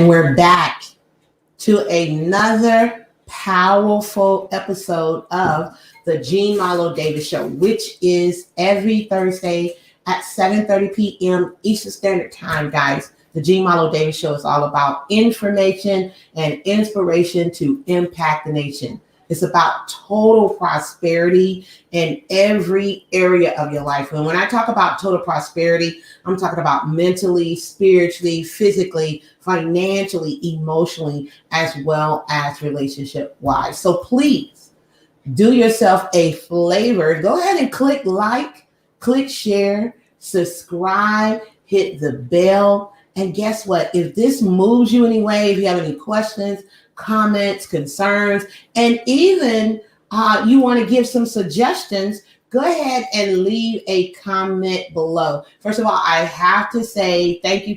And we're back to another powerful episode of the Jean Marlo Davis Show, which is every Thursday at 7:30 p.m. Eastern Standard Time, guys. The Jean Marlo Davis Show is all about information and inspiration to impact the nation. It's about total prosperity in every area of your life. And when I talk about total prosperity, I'm talking about mentally, spiritually, physically, financially, emotionally, as well as relationship-wise. So please do yourself a favor. Go ahead and click like, click share, subscribe, hit the bell. And guess what? If this moves you anyway, if you have any questions, comments, concerns, and even you want to give some suggestions, go ahead and leave a comment below. First of all, I have to say thank you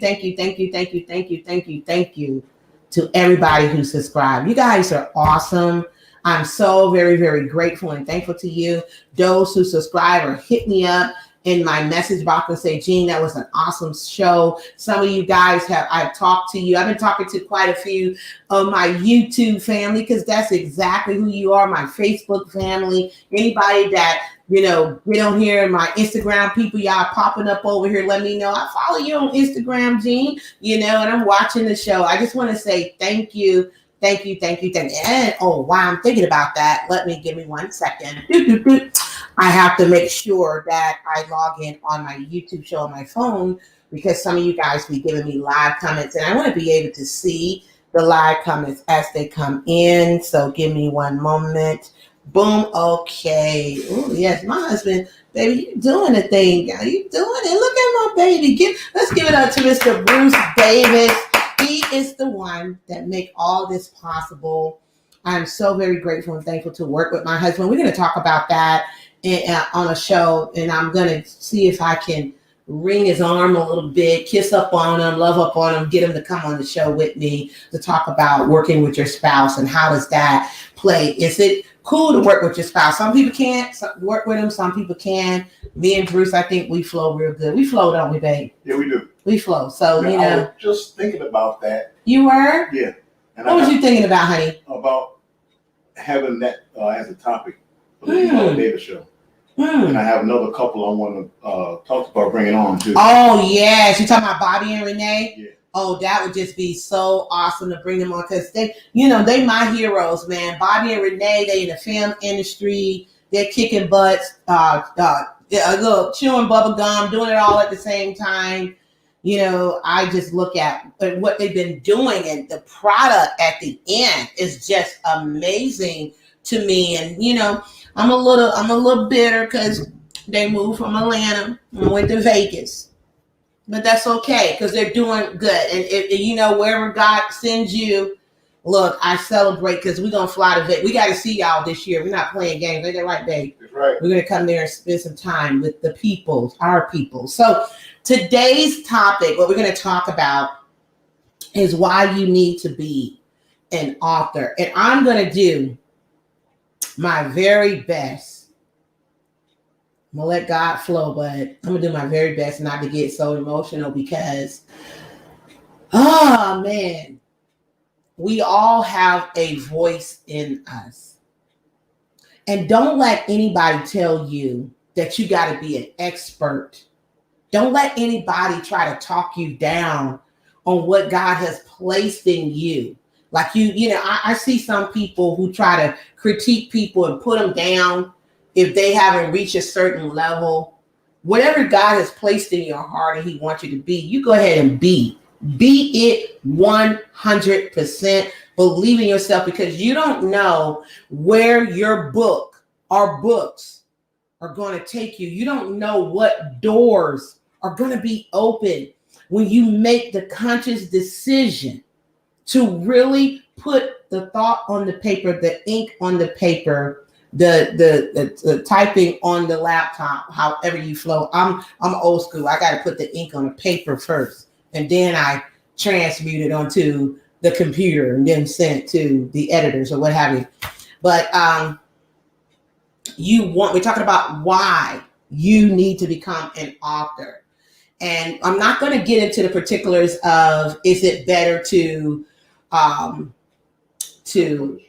to everybody who subscribed. You guys are awesome. I'm so very, very grateful and thankful to you. Those who subscribe or hit me up in my message box and say, Jean, that was an awesome show. Some of you guys I've talked to you. I've been talking to quite a few of my YouTube family, because that's exactly who you are, my Facebook family. Anybody that, get on here, and my Instagram people, y'all popping up over here, let me know. I follow you on Instagram, Jean, and I'm watching the show. I just want to say thank you. Thank you. And while I'm thinking about that, give me 1 second. I have to make sure that I log in on my YouTube show on my phone, because some of you guys be giving me live comments, and I want to be able to see the live comments as they come in. So give me 1 moment. Boom. Okay. Oh, yes. My husband, baby, you doing the thing. You doing it. Look at my baby. Let's give it up to Mr. Bruce Davis. He is the one that make all this possible. I'm so very grateful and thankful to work with my husband. We're going to talk about that on a show, and I'm going to see if I can wring his arm a little bit, kiss up on him, love up on him, get him to come on the show with me to talk about working with your spouse and how does that play. Is it cool to work with your spouse? Some people can't work with them. Some people can. Me and Bruce, I think we flow real good. We flow, don't we, babe? Yeah, we do. We flow. So, I was just thinking about that. You were? Yeah. And what was you thinking about, honey? About having that as a topic for the Davis Show. And I have another couple I want to talk about bringing on too. Oh, yes. You talking about Bobby and Renee? Yeah. Oh, that would just be so awesome to bring them on, because they my heroes, man. Bobby and Renee, they in the film industry. They're kicking butts, little chewing bubble gum, doing it all at the same time. I just look at what they've been doing, and the product at the end is just amazing to me. And I'm a little bitter because they moved from Atlanta and went to Vegas, but that's okay because they're doing good. And if wherever God sends you, look, I celebrate, because we're gonna fly to Vegas. We got to see y'all this year. We're not playing games. Ain't that right, babe? That's right. We're gonna come there and spend some time with the people, our people. So today's topic, what we're gonna talk about, is why you need to be an author, and I'm gonna do my very best. I'm gonna let God flow, but I'm gonna do my very best not to get so emotional, because, oh man, we all have a voice in us. And don't let anybody tell you that you got to be an expert. Don't let anybody try to talk you down on what God has placed in you. Like I see some people who try to critique people and put them down if they haven't reached a certain level. Whatever God has placed in your heart and he wants you to be, you go ahead and be it 100%. Believe in yourself, because you don't know where your book or books are going to take you. You don't know what doors are going to be open when you make the conscious decision to really put the thought on the paper, the ink on the paper, the typing on the laptop, however you flow. I'm old school. I got to put the ink on the paper first, and then I transmute it onto the computer and then send it to the editors or what have you. But we're talking about why you need to become an author. And I'm not going to get into the particulars of is it better to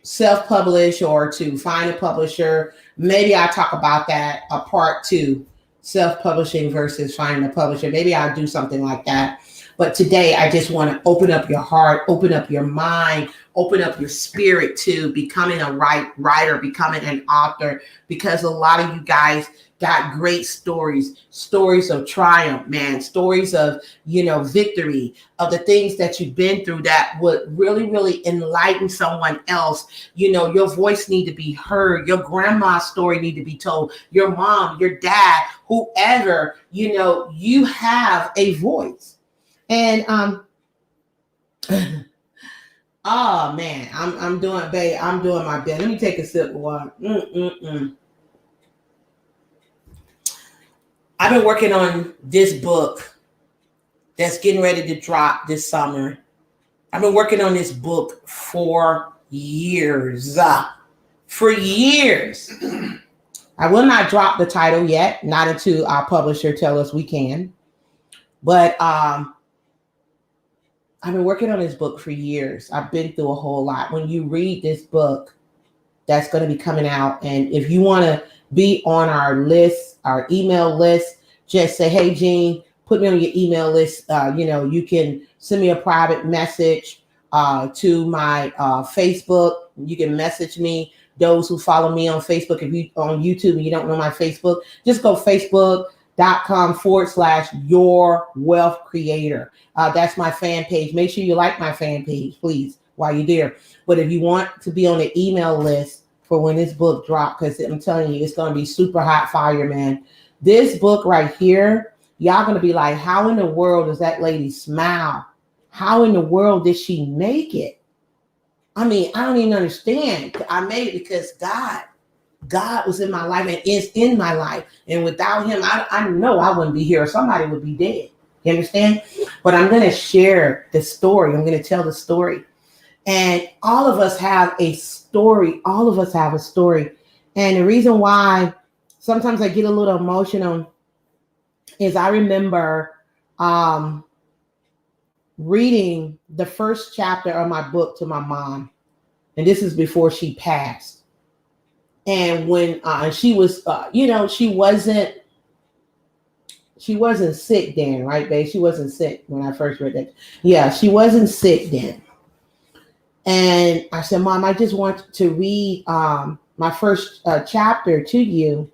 self-publish or to find a publisher. Maybe I'll talk about that, a part 2, self-publishing versus finding a publisher. Maybe I'll do something like that. But today I just want to open up your heart, open up your mind, open up your spirit to becoming a writer, becoming an author, because a lot of you guys got great stories of triumph, man, stories of, victory, of the things that you've been through that would really, really enlighten someone else. Your voice need to be heard. Your grandma's story need to be told. Your mom, your dad, whoever, you have a voice. And oh man, I'm doing my best. Let me take a sip of water. I've been working on this book that's getting ready to drop this summer. I've been working on this book for years. For years. I will not drop the title yet, not until our publisher tells us we can. But I've been working on this book for years. I've been through a whole lot. When you read this book that's going to be coming out, and if you want to be on our list, our email list, just say, hey, Jean, put me on your email list. You can send me a private message to my Facebook. You can message me. Those who follow me on Facebook, if you on YouTube and you don't know my Facebook, just go facebook.com/Your Wealth Creator. That's my fan page. Make sure you like my fan page, please, while you're there. But if you want to be on the email list for when this book drops, because I'm telling you, it's going to be super hot fire, man. This book right here, y'all going to be like, how in the world does that lady smile? How in the world did she make it? I mean, I don't even understand. I made it because God was in my life and is in my life. And without him, I know I wouldn't be here. Somebody would be dead. You understand? But I'm going to share the story. I'm going to tell the story. And all of us have a story. All of us have a story. And the reason why sometimes I get a little emotional is I remember reading the first chapter of my book to my mom. And this is before she passed. And when she was, she wasn't sick then, right, babe? She wasn't sick when I first read that. Yeah, she wasn't sick then. And I said, Mom, I just want to read my first chapter to you.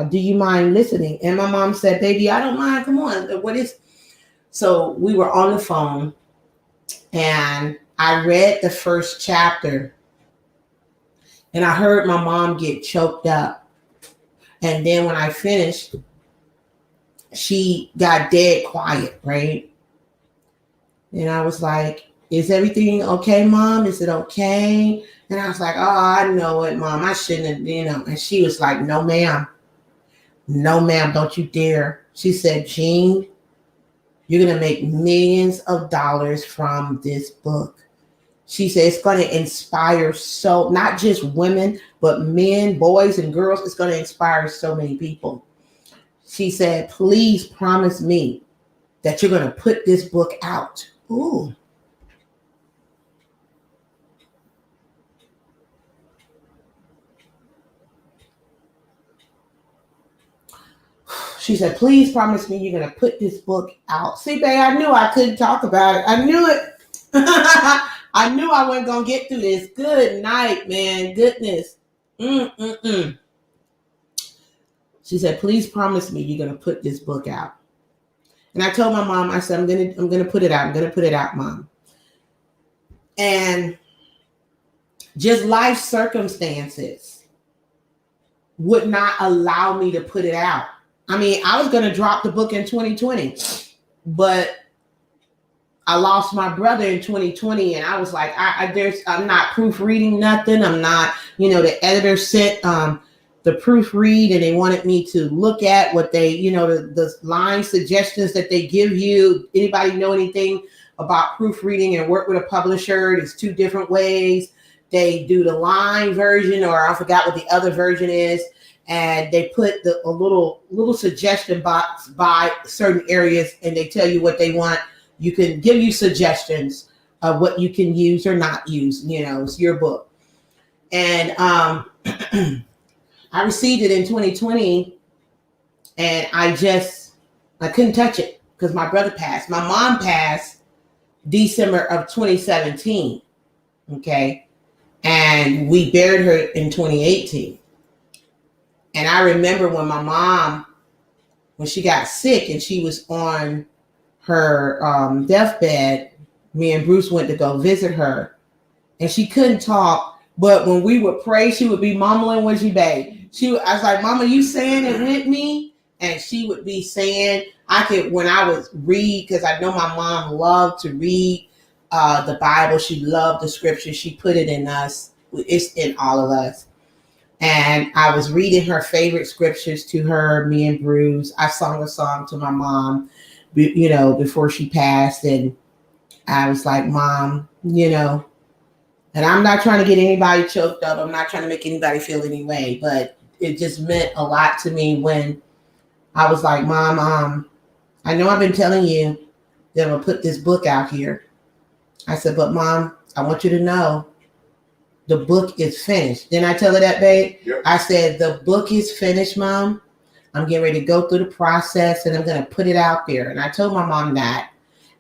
Do you mind listening? And my mom said, baby, I don't mind. Come on. What is? So we were on the phone and I read the first chapter and I heard my mom get choked up. And then when I finished, she got dead quiet, right? And I was like, is everything okay, Mom? Is it okay? And I was like, oh, I know it, Mom. I shouldn't have, And she was like, no, ma'am. No, ma'am, don't you dare. She said, Jean, you're going to make millions of dollars from this book. She said, it's going to inspire not just women, but men, boys, and girls. It's going to inspire so many people. She said, please promise me that you're going to put this book out. Ooh. She said, please promise me you're going to put this book out. See, babe, I knew I couldn't talk about it. I knew it. I knew I wasn't going to get through this. Good night, man. Goodness. She said, please promise me you're going to put this book out. And I told my mom, I said, I'm going to put it out. I'm going to put it out, Mom. And just life circumstances would not allow me to put it out. I mean, I was going to drop the book in 2020, but I lost my brother in 2020. And I was like, I'm not proofreading nothing. I'm not, the editor sent the proofread and they wanted me to look at what they, the line suggestions that they give you. Anybody know anything about proofreading and work with a publisher? There's two different ways. They do the line version, or I forgot what the other version is. and they put a little suggestion box by certain areas, and they tell you what they want. You can give you suggestions of what you can use or not use. It's your book. And I received it in 2020, and I couldn't touch it because my brother passed. My mom passed December of 2017. Okay. And we buried her in 2018. And I remember when my mom, when she got sick and she was on her deathbed, me and Bruce went to go visit her, and she couldn't talk. But when we would pray, she would be mumbling when she begged. I was like, Mama, you saying it with me? And she would be saying, when I would read, because I know my mom loved to read the Bible. She loved the scripture. She put it in us. It's in all of us. And I was reading her favorite scriptures to her, me and Bruce. I sung a song to my mom, before she passed. And I was like, Mom, and I'm not trying to get anybody choked up. I'm not trying to make anybody feel any way, but it just meant a lot to me when I was like, Mom, I know I've been telling you that I'm going to put this book out here. I said, but Mom, I want you to know the book is finished. Didn't I tell her that, babe? Yep. I said, the book is finished, Mom. I'm getting ready to go through the process, and I'm going to put it out there. And I told my mom that.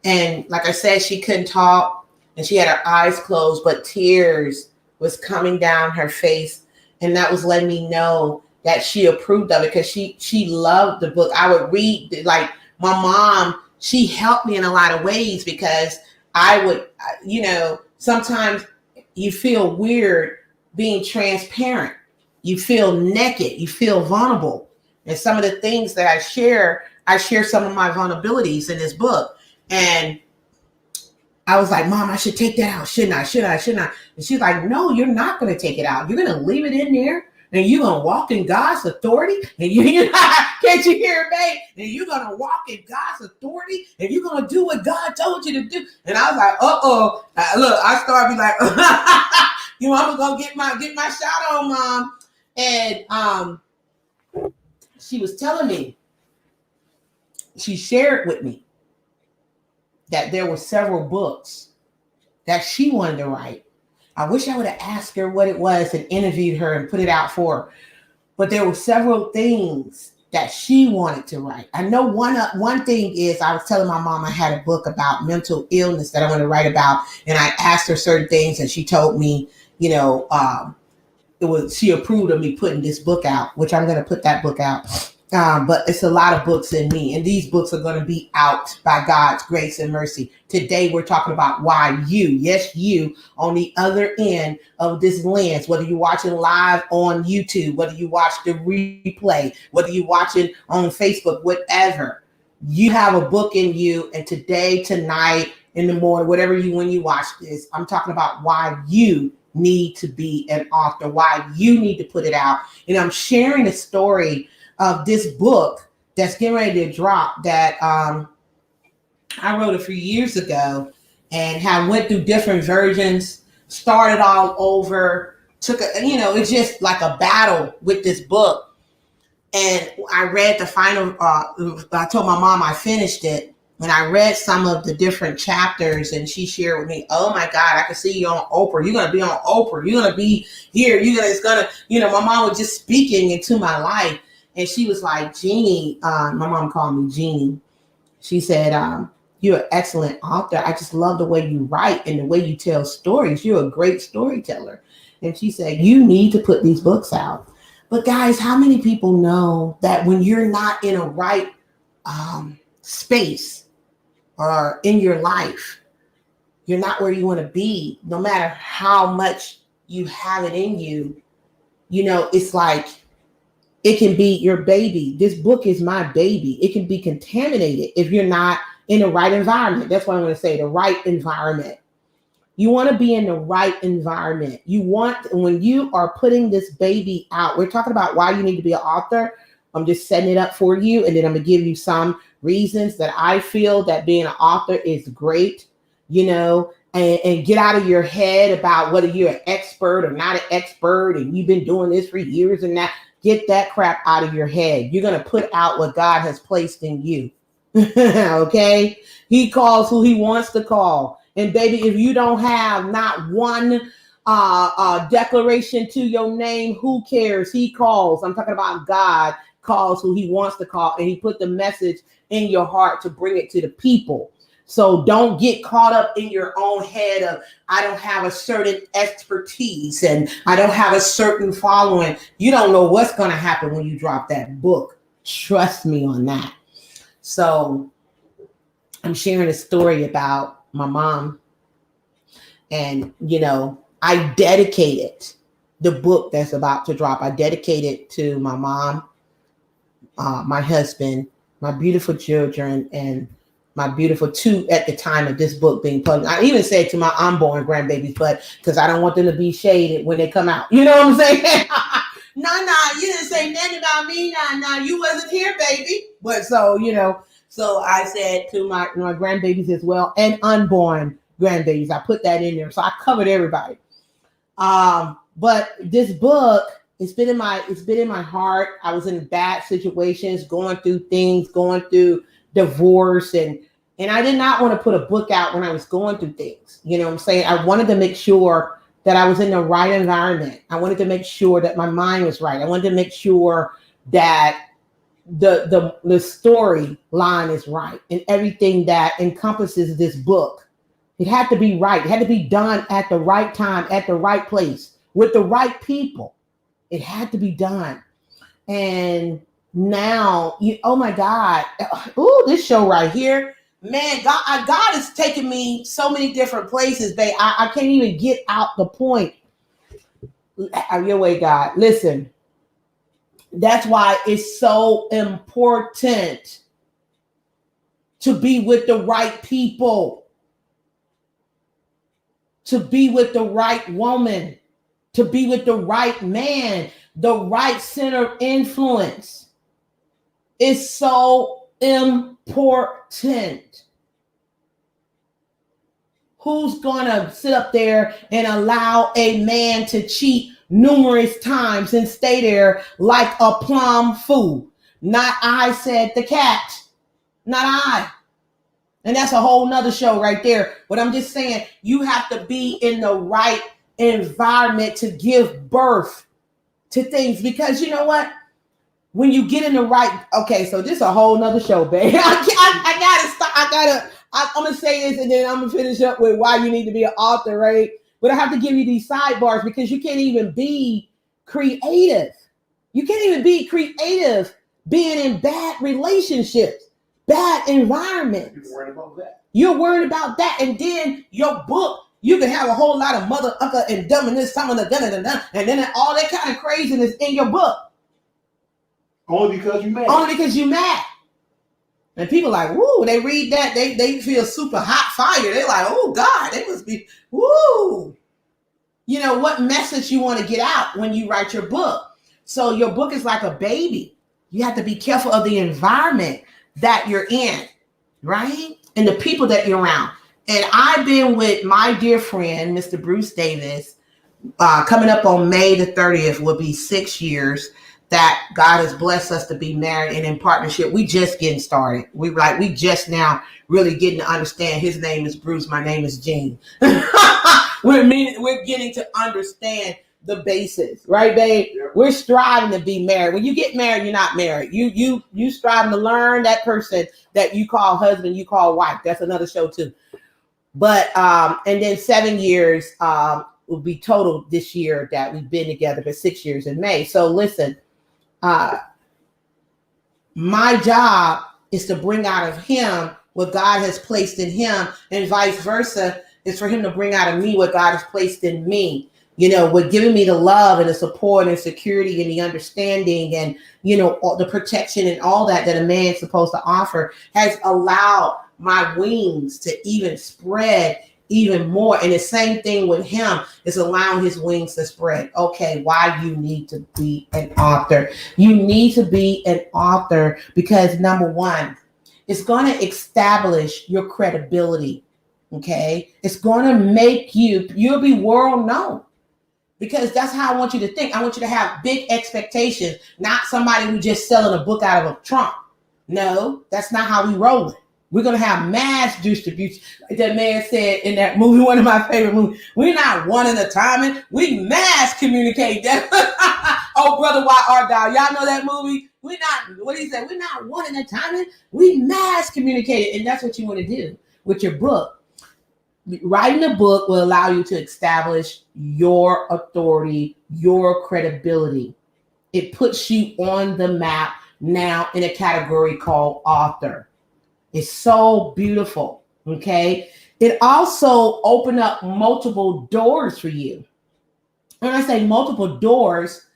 And like I said, she couldn't talk, and she had her eyes closed, but tears was coming down her face. And that was letting me know that she approved of it, because she loved the book. I would read, like my mom, she helped me in a lot of ways, because I would, sometimes you feel weird being transparent. You feel naked. You feel vulnerable. And some of the things that I share some of my vulnerabilities in this book. And I was like, Mom, I should take that out. Shouldn't I? And she's like, no, you're not going to take it out. You're going to leave it in there, and you're going to walk in God's authority. And can't you hear it, babe? And you're going to walk in God's authority, and you're going to do what God told you to do. And I was like, look, I started to be like, I'm going to get my shot on, Mom. And she was telling me, she shared with me that there were several books that she wanted to write. I wish I would have asked her what it was and interviewed her and put it out for her. But there were several things that she wanted to write. I know one thing is, I was telling my mom I had a book about mental illness that I want to write about. And I asked her certain things, and she told me, she approved of me putting this book out, which I'm going to put that book out. But it's a lot of books in me, and these books are going to be out by God's grace and mercy. Today, we're talking about why you, on the other end of this lens, whether you're watching live on YouTube, whether you watch the replay, whether you're watching on Facebook, whatever, you have a book in you. And today, tonight, in the morning, when you watch this, I'm talking about why you need to be an author, why you need to put it out. And I'm sharing a story of this book that's getting ready to drop that I wrote a few years ago, and have went through different versions, started all over, it's just like a battle with this book. And I read the final, I told my mom I finished it, and I read some of the different chapters, and she shared with me, oh my God, I can see you on Oprah. You're going to be on Oprah. You're going to be here. My mom was just speaking into my life. And she was like, Jeannie, my mom called me Jeannie. She said, you're an excellent author. I just love the way you write and the way you tell stories. You're a great storyteller. And she said, you need to put these books out. But guys, how many people know that when you're not in a right space or in your life, you're not where you want to be, no matter how much you have it in you, it's like, it can be your baby. This book is my baby. It can be contaminated if you're not in the right environment. That's what I'm going to say, the right environment. You want to be in the right environment. When you are putting this baby out, we're talking about why you need to be an author. I'm just setting it up for you. And then I'm going to give you some reasons that I feel that being an author is great, and get out of your head about whether you're an expert or not an expert, and you've been doing this for years and that. Get that crap out of your head. You're going to put out what God has placed in you. Okay? He calls who he wants to call. And baby, if you don't have not one declaration to your name, who cares? He calls. I'm talking about God calls who he wants to call, and he put the message in your heart to bring it to the people. So don't get caught up in your own head of, I don't have a certain expertise and I don't have a certain following. You don't know what's going to happen when you drop that book. Trust me on that. So I'm sharing a story about my mom. And, you know, I dedicated the book that's about to drop. I dedicated to my mom, my husband, my beautiful children, and my beautiful two at the time of this book being published. I even said to my unborn grandbabies, but because I don't want them to be shaded when they come out. You know what I'm saying? No, you didn't say nothing about me. No, you wasn't here, baby. But so, you know, so I said to my grandbabies as well, and unborn grandbabies. I put that in there. So I covered everybody. But this book, it's been in my heart. I was in bad situations, going through things, going through divorce, and I did not want to put a book out when I was going through things. You know what I'm saying? I wanted to make sure that I was in the right environment. I wanted to make sure that my mind was right. I wanted to make sure that the storyline is right and everything that encompasses this book. It had to be right. It had to be done at the right time, at the right place, with the right people. It had to be done. And now, oh my God, oh, this show right here, man, God is taking me so many different places, babe. I can't even get out the point. Your way, God. Listen, that's why it's so important to be with the right people, to be with the right woman, to be with the right man, the right center of influence. It's so important. Who's going to sit up there and allow a man to cheat numerous times and stay there like a plum fool? Not I, said the cat. Not I. And that's a whole nother show right there. But I'm just saying, you have to be in the right environment to give birth to things, because you know what? When you get in the right, okay, so this is a whole nother show, babe. I gotta stop. I'm gonna say this and then I'm gonna finish up with why you need to be an author, right? But I have to give you these sidebars because you can't even be creative. You can't even be creative being in bad relationships, bad environments. You're worried about that. You're worried about that. And then your book, you can have a whole lot of mother, ucker, and dumb and this, some of the dun, and then all that kind of craziness in your book. Only because you mad. Only because you mad. And people like, woo, they read that, they feel super hot fire. They're like, oh God, they must be, woo. You know, what message you want to get out when you write your book. So your book is like a baby. You have to be careful of the environment that you're in, right? And the people that you're around. And I've been with my dear friend, Mr. Bruce Davis, coming up on May the 30th will be 6 years that God has blessed us to be married and in partnership. We just getting started. We just now really getting to understand his name is Bruce. My name is Jean. We're getting to understand the basis, right, babe? Yeah. We're striving to be married. When you get married, you're not married. You striving to learn that person that you call husband, you call wife. That's another show too. But and then 7 years will be total this year that we've been together, but 6 years in May. So listen. My job is to bring out of him what God has placed in him, and vice versa is for him to bring out of me what God has placed in me. You know, with giving me the love and the support and security and the understanding and, you know, all the protection and all that a man's supposed to offer has allowed my wings to even spread even more. And the same thing with him is allowing his wings to spread. Okay, why you need to be an author? You need to be an author because number one, it's going to establish your credibility. Okay, it's going to make you'll be world known because that's how I want you to think. I want you to have big expectations, not somebody who just selling a book out of a trunk. No, that's not how we roll it. We're going to have mass distribution. Like that man said in that movie, one of my favorite movies, we're not one at a time, we mass communicate. Oh, Brother, why art thou? Y'all know that movie? We're not, what he said, we're not one at a time, we mass communicate it. And that's what you want to do with your book. Writing a book will allow you to establish your authority, your credibility. It puts you on the map now in a category called author. It's so beautiful, okay? It also opened up multiple doors for you. When I say multiple doors,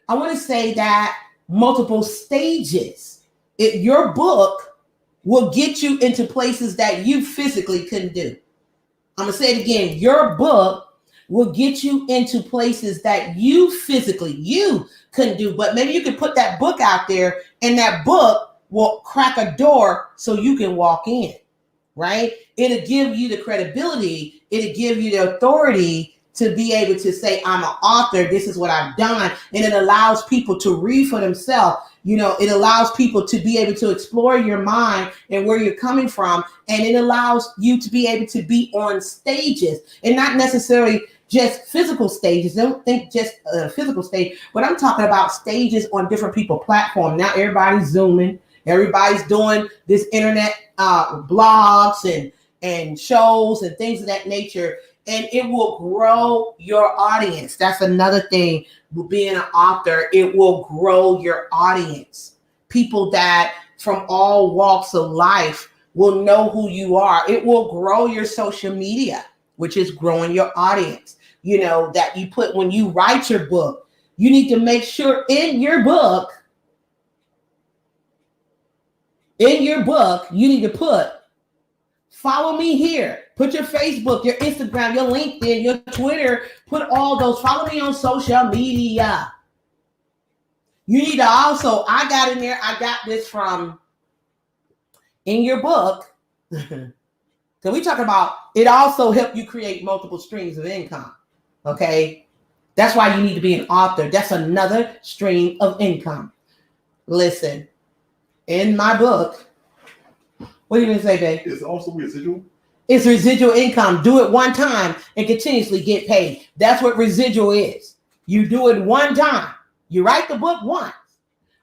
I want to say that multiple stages. Your book will get you into places that you physically couldn't do. I'm going to say it again. Your book will get you into places that you couldn't do. But maybe you could put that book out there and that book will crack a door so you can walk in, right? It'll give you the credibility. It'll give you the authority to be able to say, I'm an author. This is what I've done. And it allows people to read for themselves. You know, it allows people to be able to explore your mind and where you're coming from. And it allows you to be able to be on stages and not necessarily just physical stages. Don't think just a physical stage, but I'm talking about stages on different people's platforms. Now everybody's Zooming. Everybody's doing this internet blogs and shows and things of that nature. And it will grow your audience. That's another thing with being an author. It will grow your audience. People that from all walks of life will know who you are. It will grow your social media, which is growing your audience. You know, that you put when you write your book, you need to make sure in your book, you need to put, follow me here. Put your Facebook, your Instagram, your LinkedIn, your Twitter. Put all those. Follow me on social media. You need to also, I got in there, I got this from in your book. So we talk about it also help you create multiple streams of income. Okay. That's why you need to be an author. That's another stream of income. Listen, in my book, what are you going to say, babe? It's also residual. It's residual income. Do it one time and continuously get paid. That's what residual is. You do it one time. You write the book once,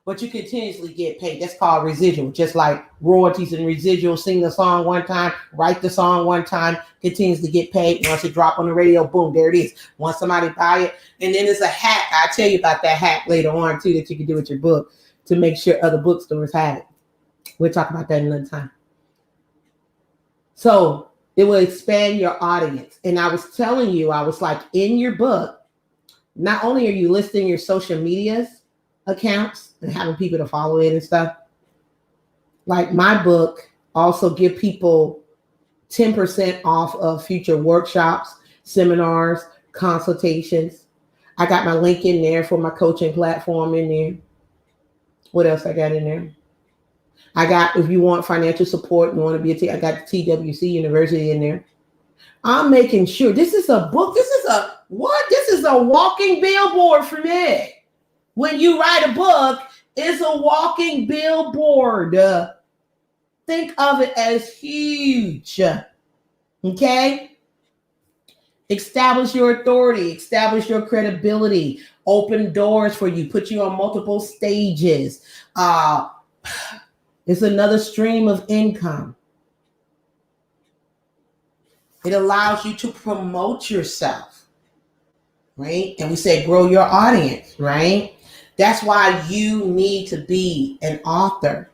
but you continuously get paid. That's called residual. Just like royalties and residual. Sing the song one time, write the song one time, continues to get paid. Once it drop on the radio, boom, there it is. Once somebody buy it, and then it's a hack. I'll tell you about that hack later on too that you can do with your book to make sure other bookstores have it. We'll talk about that another time. So it will expand your audience. And I was telling you, I was like, in your book, not only are you listing your social medias accounts and having people to follow it and stuff, like my book also give people 10% off of future workshops, seminars, consultations. I got my link in there for my coaching platform in there. What else I got in there? I got, if you want financial support, you want to be I got the TWC University in there. I'm making sure this is a book. This is a walking billboard for me. When you write a book, it's a walking billboard. Think of it as huge. Okay? Establish your authority, establish your credibility, open doors for you, put you on multiple stages. It's another stream of income. It allows you to promote yourself, right? And we say grow your audience, right? That's why you need to be an author.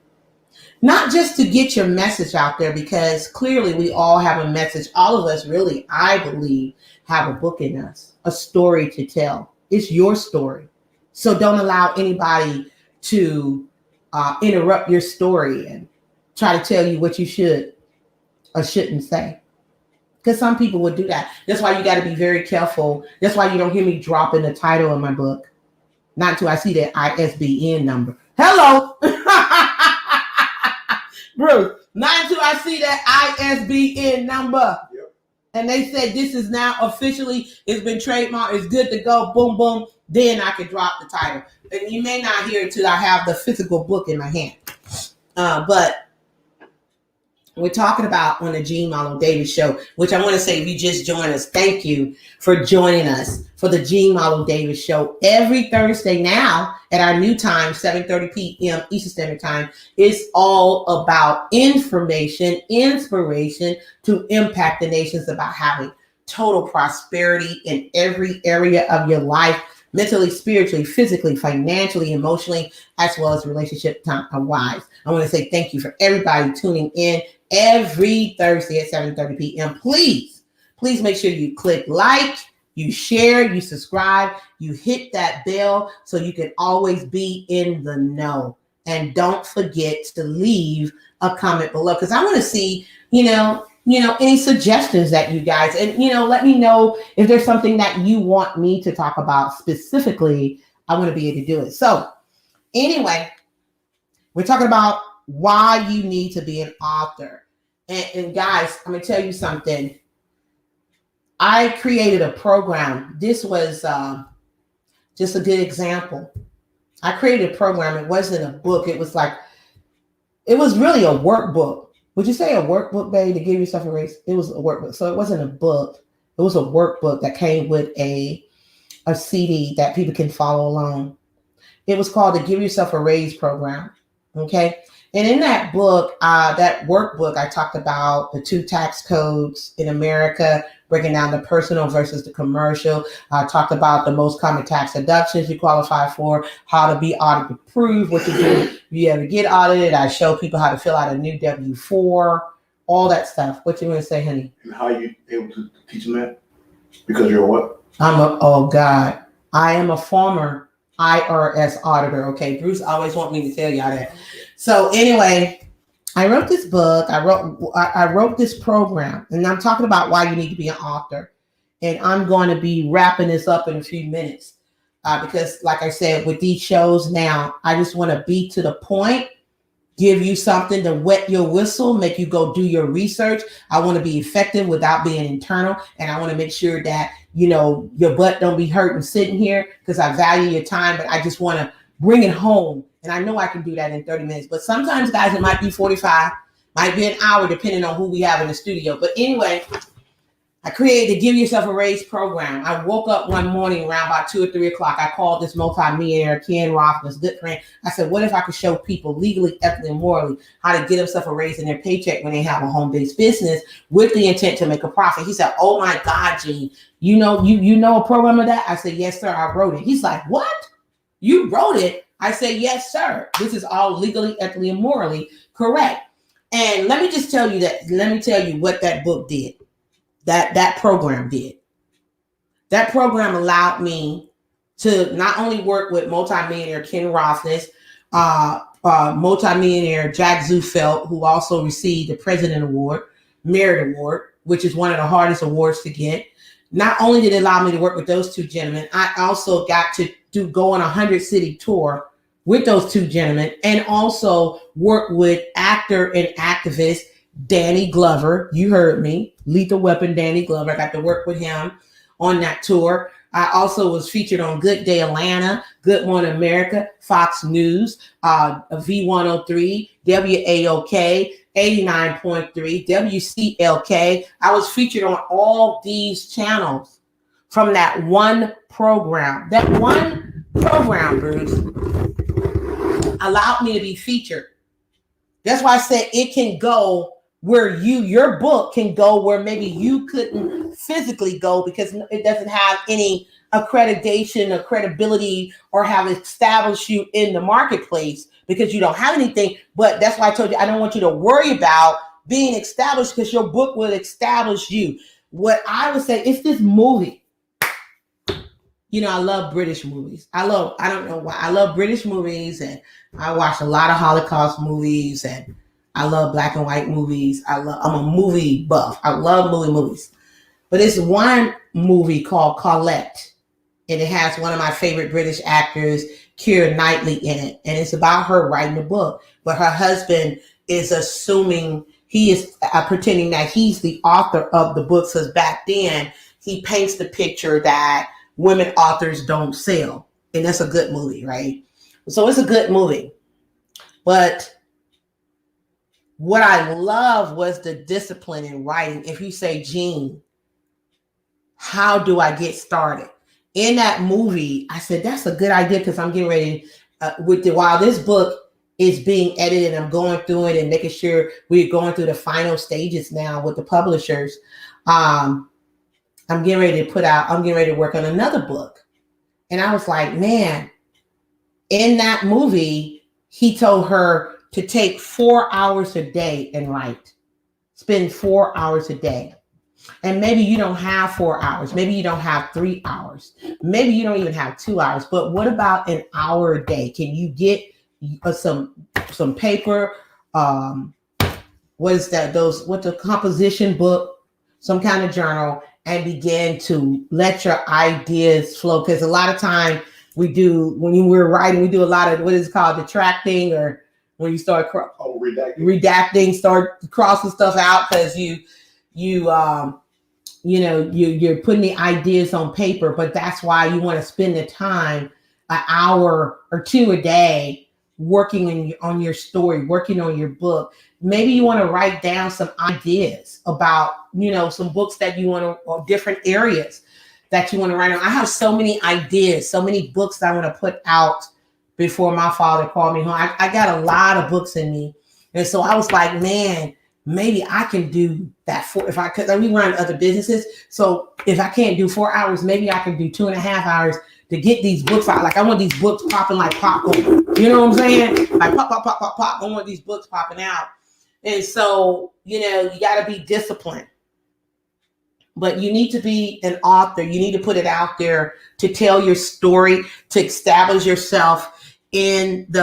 Not just to get your message out there, because clearly we all have a message. All of us really, I believe, have a book in us, a story to tell. It's your story. So don't allow anybody to interrupt your story and try to tell you what you should or shouldn't say. Because some people would do that. That's why you got to be very careful. That's why you don't hear me dropping the title of my book. Not until I see that ISBN number. Hello. Bruce, not until I see that ISBN number. Yep. and they said this is now officially, it's been trademarked, it's good to go, boom, boom, then I can drop the title. And you may not hear it till I have the physical book in my hand. But we're talking about on the Gene Marlo Davis Show, which I want to say, if you just joined us, thank you for joining us for the Gene Marlo Davis Show every Thursday now at our new time, 7:30 p.m. Eastern Standard Time. It's all about information, inspiration to impact the nations, about having total prosperity in every area of your life, mentally, spiritually, physically, financially, emotionally, as well as relationship wise. I want to say thank you for everybody tuning in every Thursday at 7:30 p.m. Please make sure you click like, you share, you subscribe, you hit that bell so you can always be in the know. And don't forget to leave a comment below, because I want to see, any suggestions that you guys, and, let me know if there's something that you want me to talk about specifically. I want to be able to do it. So anyway, we're talking about why you need to be an author. And guys, I'm going to tell you something. I created a program. This was just a good example. I created a program. It wasn't a book. It was really a workbook. Would you say a workbook, babe, to give yourself a raise? It was a workbook. So it wasn't a book. It was a workbook that came with a CD that people can follow along. It was called the Give Yourself a Raise program. Okay. And in that book, that workbook, I talked about the 2 tax codes in America, breaking down the personal versus the commercial. I talked about the most common tax deductions you qualify for, how to be audit approved, what to do if you ever get audited. I show people how to fill out a new W-4, all that stuff. What you want to say, honey? And how are you able to teach them that? Because you're what? I am a former IRS auditor. Okay, Bruce always want me to tell y'all that. So anyway, I wrote this book. I wrote this program, and I'm talking about why you need to be an author. And I'm going to be wrapping this up in a few minutes because, like I said, with these shows now, I just want to be to the point, give you something to wet your whistle, make you go do your research. I want to be effective without being internal, and I want to make sure that your butt don't be hurting sitting here, because I value your time, but I just want to bring it home. And I know I can do that in 30 minutes, but sometimes, guys, it might be 45, might be an hour, depending on who we have in the studio. But anyway, I created the Give Yourself a Raise program. I woke up one morning around about 2 or 3 o'clock. I called this multi-millionaire, Ken Rothman's good friend. I said, what if I could show people legally, ethically, and morally how to get themselves a raise in their paycheck when they have a home-based business with the intent to make a profit? He said, oh my God, Gene, you know a program of that? I said, yes, sir, I wrote it. He's like, what? You wrote it? I said, yes, sir. This is all legally, ethically, and morally correct. And let me tell you what that book did. That program did. That program allowed me to not only work with multimillionaire Ken Rothfuss, multimillionaire Jack Zufelt, who also received the President Award, Merit Award, which is one of the hardest awards to get. Not only did it allow me to work with those 2 gentlemen, I also got to go on a 100-city tour with those 2 gentlemen, and also work with actor and activist Danny Glover. You heard me, Lethal Weapon Danny Glover. I got to work with him on that tour. I also was featured on Good Day Atlanta, Good Morning America, Fox News, V103, WAOK, 89.3, WCLK. I was featured on all these channels from that one program. That one program, Bruce, allowed me to be featured. That's why I said it can go where your book can go where maybe you couldn't physically go, because it doesn't have any accreditation or credibility or have established you in the marketplace, because you don't have anything. But that's why I told you, I don't want you to worry about being established, because your book will establish you. What I would say is this movie. I love British movies. I don't know why. I love British movies, and I watch a lot of Holocaust movies, and I love black and white movies. I'm a movie buff. I love movies. But it's one movie called Colette, and it has one of my favorite British actors, Keira Knightley, in it. And it's about her writing a book, but her husband is assuming he is pretending that he's the author of the book. Because back then he paints the picture that women authors don't sell. And that's a good movie, right? So it's a good movie. But what I love was the discipline in writing. If you say, Jean, how do I get started? In that movie, I said, that's a good idea, because I'm getting ready while this book is being edited, I'm going through it and making sure we're going through the final stages now with the publishers. I'm getting ready to work on another book. And I was like, man, in that movie, he told her to take 4 hours a day and write. Spend 4 hours a day. And maybe you don't have 4 hours. Maybe you don't have 3 hours. Maybe you don't even have 2 hours. But what about an hour a day? Can you get some paper? What is that? What's a composition book? Some kind of journal, and begin to let your ideas flow. Because a lot of time when we're writing, we do a lot of what is called detracting, or when you start redacting, start crossing stuff out, because you're putting the ideas on paper. But that's why you want to spend the time, an hour or two a day, working on your story, working on your book. Maybe you want to write down some ideas about, some books that you want to, or different areas that you want to write on. I have so many ideas, so many books that I want to put out before my father called me home. I got a lot of books in me. And so I was like, man, maybe I can do that because we run other businesses. So if I can't do 4 hours, maybe I can do 2.5 hours to get these books out. Like I want these books popping like popcorn. You know what I'm saying? Like pop, pop, pop, pop, pop. I want these books popping out. And so, you got to be disciplined. But you need to be an author. You need to put it out there to tell your story, to establish yourself in the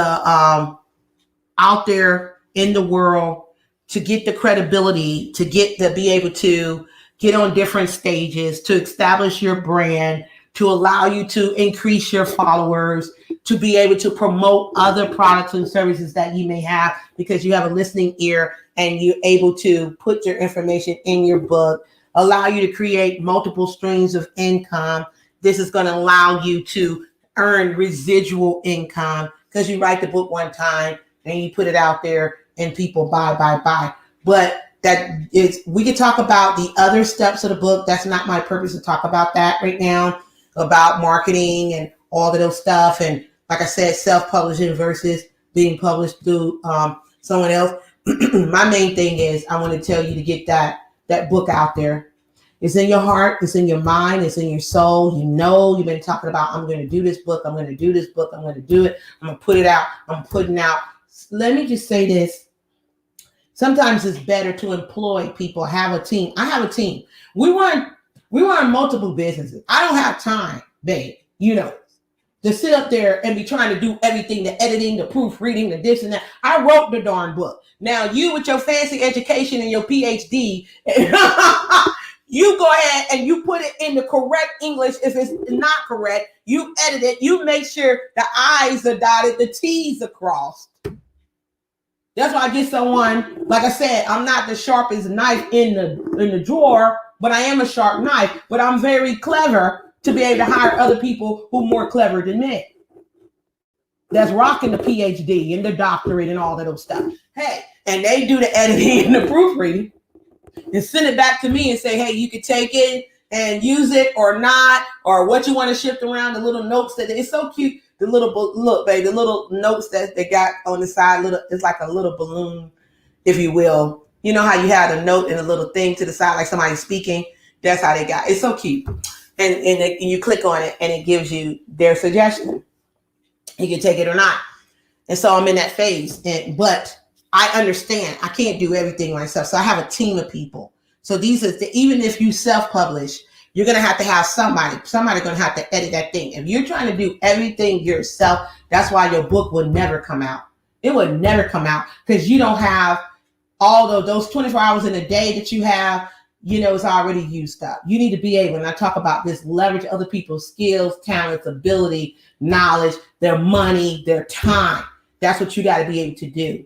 out there in the world, to get the credibility, to be able to get on different stages, to establish your brand, to allow you to increase your followers, to be able to promote other products and services that you may have, because you have a listening ear and you're able to put your information in your book, allow you to create multiple streams of income. This is going to allow you to earn residual income, because you write the book one time and you put it out there and people buy. But we could talk about the other steps of the book. That's not my purpose to talk about that right now, about marketing and all of those stuff. And like I said, self-publishing versus being published through someone else. My main thing is I want to tell you to get that book out there. It's in your heart. It's in your mind. It's in your soul. You've been talking about, I'm going to do this book. I'm going to do this book. I'm going to do it. I'm going to put it out. I'm putting out. Let me just say this. Sometimes it's better to employ people, have a team. I have a team. We run multiple businesses. I don't have time, babe, to sit up there and be trying to do everything, the editing, the proofreading, the this and that. I wrote the darn book. Now you with your fancy education and your PhD, you go ahead and you put it in the correct English. If it's not correct, you edit it. You make sure the I's are dotted, the T's are crossed. That's why I get someone, like I said, I'm not the sharpest knife in the drawer, but I am a sharp knife. But I'm very clever to be able to hire other people who are more clever than me. That's rocking the PhD and the doctorate and all that other stuff. Hey, and they do the editing and the proofreading and send it back to me and say, hey, you can take it and use it or not, or what you want to shift around, the little notes that it's so cute. The little look, babe, the little notes that they got on the side, it's like a little balloon, if you will. You know how you have a note and a little thing to the side, like somebody speaking. That's how they got. It's so cute, and you click on it and it gives you their suggestion. You can take it or not. And so I'm in that phase, but I understand I can't do everything myself. So I have a team of people. So even if you self-publish, you're going to have somebody's going to have to edit that thing. If you're trying to do everything yourself, that's why your book will never come out. It will never come out, because you don't have all those 24 hours in a day that you have, it's already used up. You need to be able, and I talk about this, leverage other people's skills, talents, ability, knowledge, their money, their time. That's what you got to be able to do.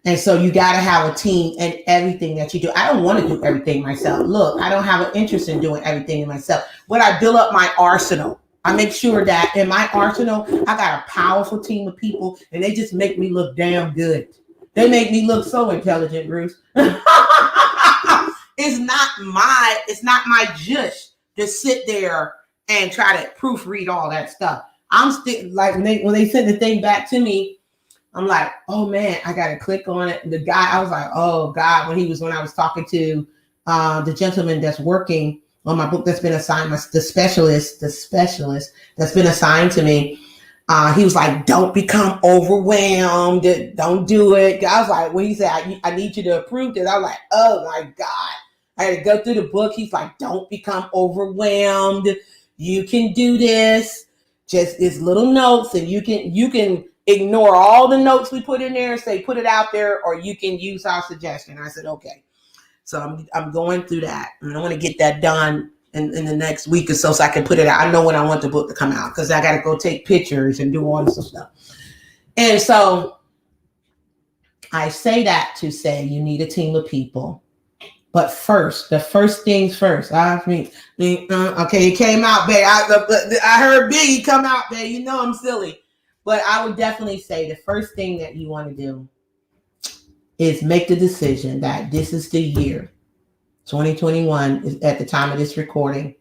And so you got to have a team in everything that you do. I don't want to do everything myself. Look, I don't have an interest in doing everything myself, but I build up my arsenal. I make sure that in my arsenal, I got a powerful team of people, and they just make me look damn good. They make me look so intelligent, Bruce. It's not my jush to sit there and try to proofread all that stuff. I'm still like when they sent the thing back to me, I'm like, oh man, I gotta click on it. The guy, I was like, oh God, when I was talking to the gentleman that's working on my book that's been assigned, the specialist that's been assigned to me. He was like, don't become overwhelmed. Don't do it. I was like, when he said, I need you to approve this, I was like, oh my God. I had to go through the book. He's like, don't become overwhelmed. You can do this. Just it's little notes, and you can ignore all the notes we put in there and say, put it out there, or you can use our suggestion. I said, okay. So I'm going through that, and I want to get that done in the next week or so I can put it out. I know when I want the book to come out because I got to go take pictures and do all this stuff. And so I say that to say you need a team of people. But first, the first things first. Okay, it came out, babe. I heard Biggie come out, babe. You know I'm silly. But I would definitely say the first thing that you want to do is make the decision that this is the year. 2021 is at the time of this recording.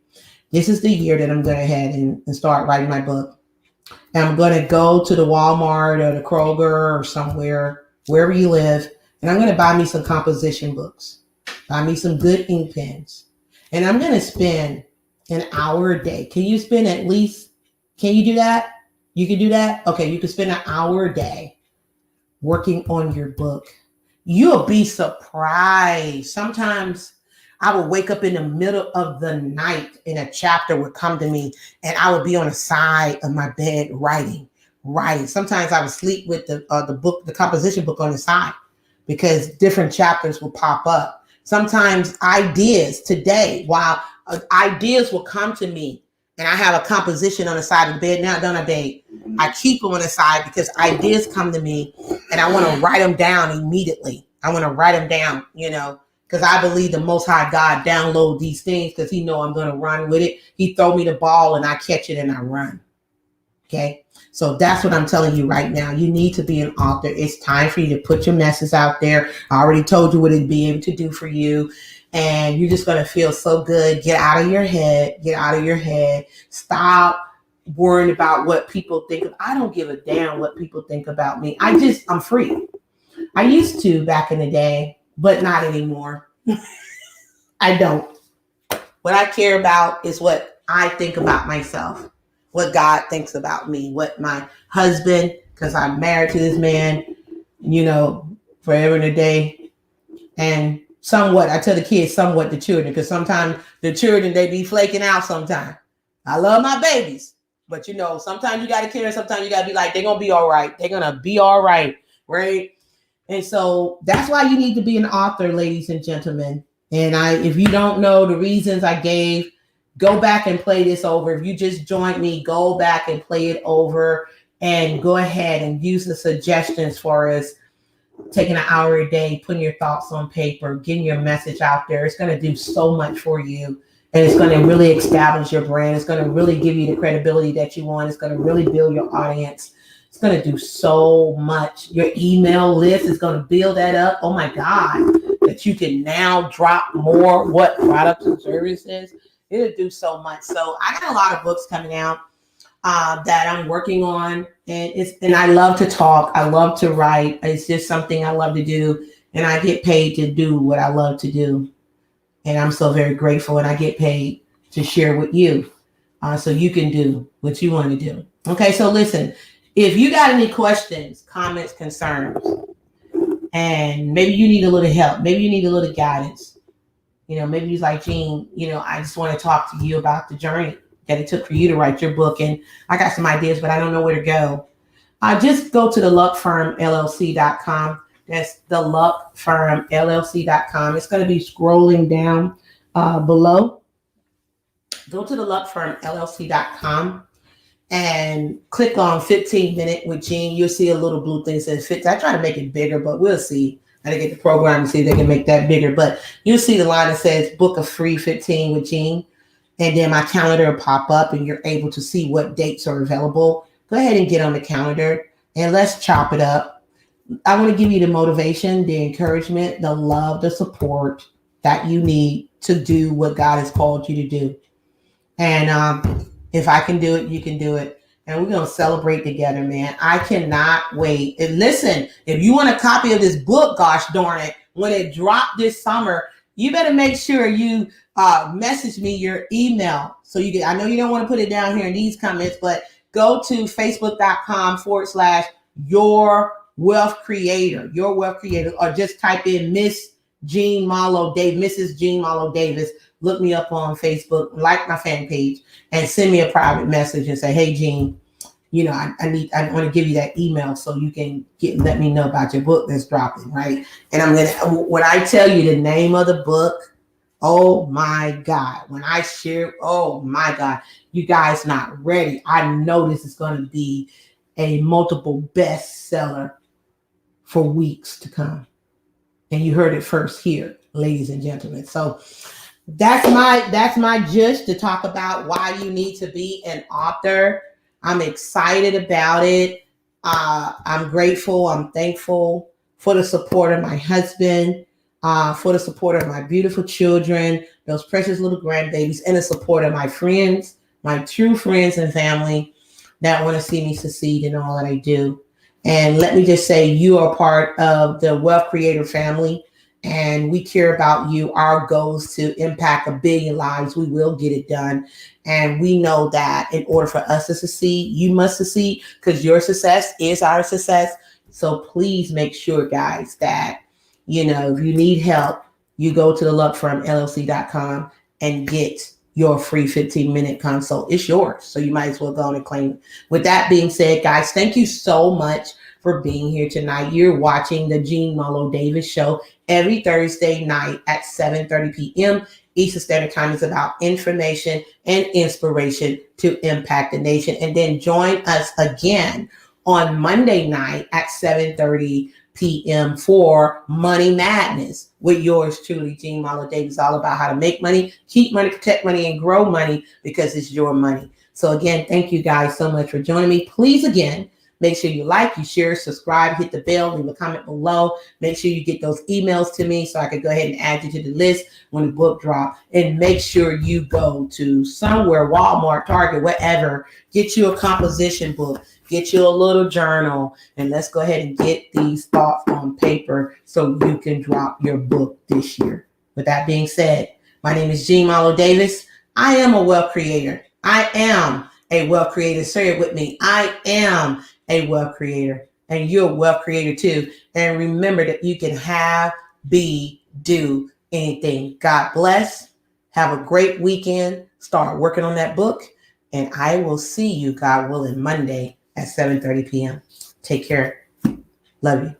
This is the year that I'm going to head and start writing my book. And I'm going to go to the Walmart or the Kroger or somewhere, wherever you live, and I'm going to buy me some composition books. Buy me some good ink pens. And I'm going to spend an hour a day. Can you do that? You can do that? Okay, you can spend an hour a day working on your book. You'll be surprised. Sometimes I would wake up in the middle of the night and a chapter would come to me and I would be on the side of my bed writing. Sometimes I would sleep with the composition book on the side because different chapters will pop up. Sometimes ideas will come to me and I have a composition on the side of the bed. Now, don't I, babe? I keep them on the side because ideas come to me and I want to write them down immediately. I want to write them down, because I believe the Most High God download these things because he know I'm going to run with it. He throw me the ball and I catch it and I run. Okay. So that's what I'm telling you right now. You need to be an author. It's time for you to put your message out there. I already told you what it'd be able to do for you. And you're just going to feel so good. Get out of your head. Stop worrying about what people think. I don't give a damn what people think about me. I'm free. I used to back in the day, but not anymore. I don't. What I care about is what I think about myself. What God thinks about me, what my husband, because I'm married to this man, forever and a day. And somewhat, I tell the kids, somewhat the children, because sometimes the children, they be flaking out sometimes. I love my babies, but sometimes you got to care. Sometimes you got to be like, they're going to be all right. They're going to be all right. Right. And so that's why you need to be an author, ladies and gentlemen. And if you don't know the reasons I gave, go back and play this over. If you just joined me, go back and play it over and go ahead and use the suggestions for us taking an hour a day, putting your thoughts on paper, getting your message out there. It's going to do so much for you. And it's going to really establish your brand. It's going to really give you the credibility that you want. It's going to really build your audience. It's going to do so much. Your email list is going to build that up. Oh my God, that you can now drop more products and services. It'll do so much. So I got a lot of books coming out that I'm working on, and I love to talk. I love to write. It's just something I love to do, and I get paid to do what I love to do. And I'm so very grateful, and I get paid to share with you, so you can do what you want to do. Okay, so listen, if you got any questions, comments, concerns, and maybe you need a little help, maybe you need a little guidance. Maybe you're like, Jean, I just want to talk to you about the journey that it took for you to write your book. And I got some ideas, but I don't know where to go. Just go to the luckfirmllc.com. That's the luckfirmllc.com. It's going to be scrolling down below. Go to the luckfirmllc.com and click on 15-minute with Gene. You'll see a little blue thing that says 15. I try to make it bigger, but we'll see. I gotta get the program and see if they can make that bigger. But you'll see the line that says book a free 15 with Gene. And then my calendar will pop up and you're able to see what dates are available. Go ahead and get on the calendar and let's chop it up. I want to give you the motivation, the encouragement, the love, the support that you need to do what God has called you to do. And if I can do it, you can do it. And we're going to celebrate together, man. I cannot wait. And listen, if you want a copy of this book, gosh darn it, when it dropped this summer, you better make sure you message me your email. So you get, I know you don't want to put it down here in these comments, but go to facebook.com/your wealth creator, or just type in Mrs. Jean Malo Davis. Look me up on Facebook, like my fan page, and send me a private message and say, hey, Jean, you know, I want to give you that email so you can let me know about your book that's dropping, right? And when I tell you the name of the book, oh my God, when I share, oh my God, you guys not ready. I know this is going to be a multiple bestseller for weeks to come. And you heard it first here, ladies and gentlemen. So that's my gist to talk about why you need to be an author. I'm excited about it. I'm grateful. I'm thankful for the support of my husband, for the support of my beautiful children, those precious little grandbabies, and the support of my friends, my true friends and family that want to see me succeed in all that I do. And let me just say, you are part of the Wealth Creator family, and we care about you. Our goal is to impact 1 billion lives. We will get it done. And we know that in order for us to succeed, you must succeed, because your success is our success. So please make sure, guys, that, you know, if you need help, you go to the luckfirmllc.com and get your free 15-minute consult. It's yours. So you might as well go on and claim it. With that being said, guys, thank you so much for being here tonight. You're watching the Jean Malo Davis Show every Thursday night at 7:30 p.m. Eastern Standard Time. Is about information and inspiration to impact the nation. And then join us again on Monday night at 7:30 p.m. for Money Madness with yours truly, Jean Malo Davis. All about how to make money, keep money, protect money, and grow money, because it's your money. So again, thank you guys so much for joining me. Please, again, make sure you like, you share, subscribe, hit the bell, leave a comment below. Make sure you get those emails to me so I can go ahead and add you to the list when the book drops. And make sure you go to somewhere, Walmart, Target, whatever, get you a composition book, get you a little journal, and let's go ahead and get these thoughts on paper so you can drop your book this year. With that being said, my name is Jean Malo Davis. I am a wealth creator. I am a wealth creator. Say it with me. I am a wealth creator, and you're a wealth creator too. And remember that you can have, be, do anything. God bless. Have a great weekend. Start working on that book, and I will see you, God willing, Monday at 7:30 p.m. Take care. Love you.